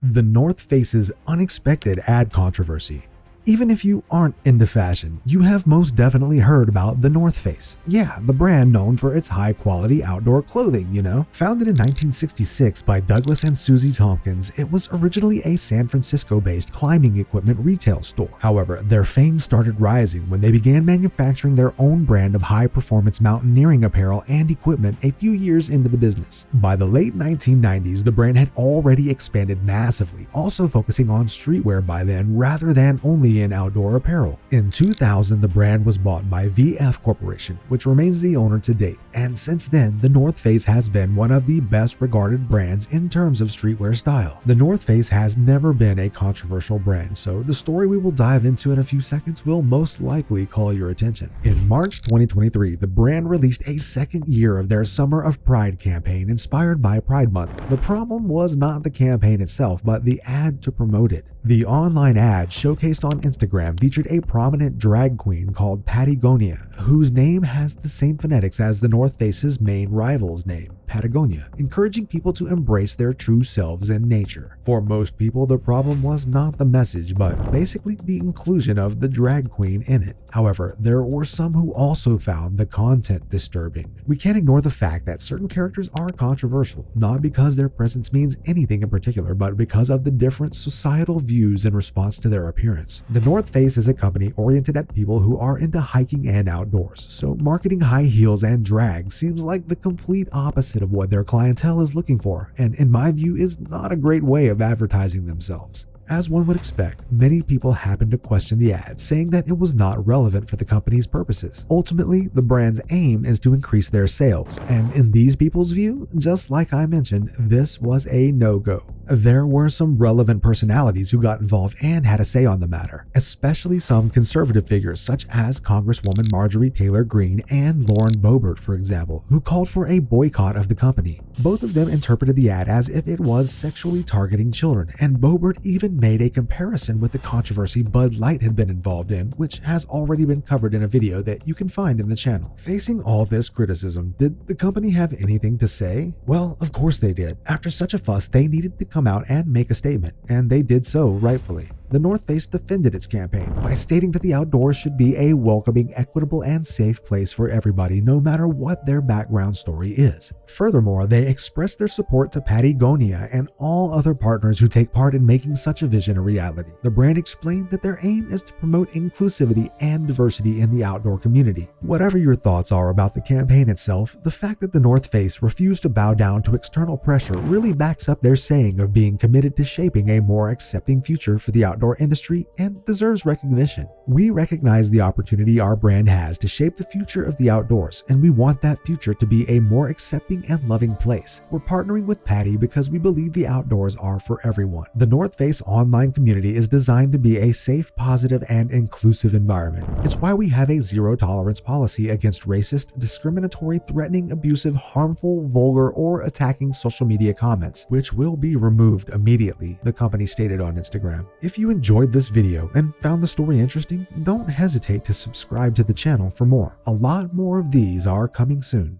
The North Face's unexpected ad controversy. Even if you aren't into fashion, you have most definitely heard about the North Face. Yeah, the brand known for its high-quality outdoor clothing, you know? Founded in 1966 by Douglas and Susie Tompkins, it was originally a San Francisco-based climbing equipment retail store. However, their fame started rising when they began manufacturing their own brand of high-performance mountaineering apparel and equipment a few years into the business. By the late 1990s, the brand had already expanded massively, also focusing on streetwear by then rather than only in outdoor apparel. In 2000, the brand was bought by VF Corporation, which remains the owner to date, and since then, the North Face has been one of the best regarded brands in terms of streetwear style. The North Face has never been a controversial brand, so the story we will dive into in a few seconds will most likely call your attention. In March 2023, the brand released a second year of their Summer of Pride campaign inspired by Pride Month. The problem was not the campaign itself, but the ad to promote it. The online ad showcased on Instagram featured a prominent drag queen called Patagonia, whose name has the same phonetics as the North Face's main rival's name, Patagonia, encouraging people to embrace their true selves in nature. For most people, the problem was not the message, but basically the inclusion of the drag queen in it. However, there were some who also found the content disturbing. We can't ignore the fact that certain characters are controversial, not because their presence means anything in particular, but because of the different societal views in response to their appearance. The North Face is a company oriented at people who are into hiking and outdoors, so marketing high heels and drag seems like the complete opposite of what their clientele is looking for, and in my view is not a great way of advertising themselves. As one would expect, many people happened to question the ad, saying that it was not relevant for the company's purposes. Ultimately, the brand's aim is to increase their sales, and in these people's view, just like I mentioned, this was a no-go. There were some relevant personalities who got involved and had a say on the matter, especially some conservative figures such as Congresswoman Marjorie Taylor Greene and Lauren Boebert, for example, who called for a boycott of the company. Both of them interpreted the ad as if it was sexually targeting children, and Boebert even made a comparison with the controversy Bud Light had been involved in, which has already been covered in a video that you can find in the channel. Facing all this criticism, did the company have anything to say? Well, of course they did. After such a fuss, they needed to come out and make a statement, and they did so rightfully. The North Face defended its campaign by stating that the outdoors should be a welcoming, equitable, and safe place for everybody, no matter what their background story is. Furthermore, they expressed their support to Patagonia and all other partners who take part in making such a vision a reality. The brand explained that their aim is to promote inclusivity and diversity in the outdoor community. Whatever your thoughts are about the campaign itself, the fact that the North Face refused to bow down to external pressure really backs up their saying of being committed to shaping a more accepting future for the outdoor industry and deserves recognition. We recognize the opportunity our brand has to shape the future of the outdoors, and we want that future to be a more accepting and loving place. We're partnering with Patty because we believe the outdoors are for everyone. The North Face online community is designed to be a safe, positive, and inclusive environment. It's why we have a zero-tolerance policy against racist, discriminatory, threatening, abusive, harmful, vulgar, or attacking social media comments, which will be removed immediately, the company stated on Instagram. If you enjoyed this video and found the story interesting, don't hesitate to subscribe to the channel for more. A lot more of these are coming soon.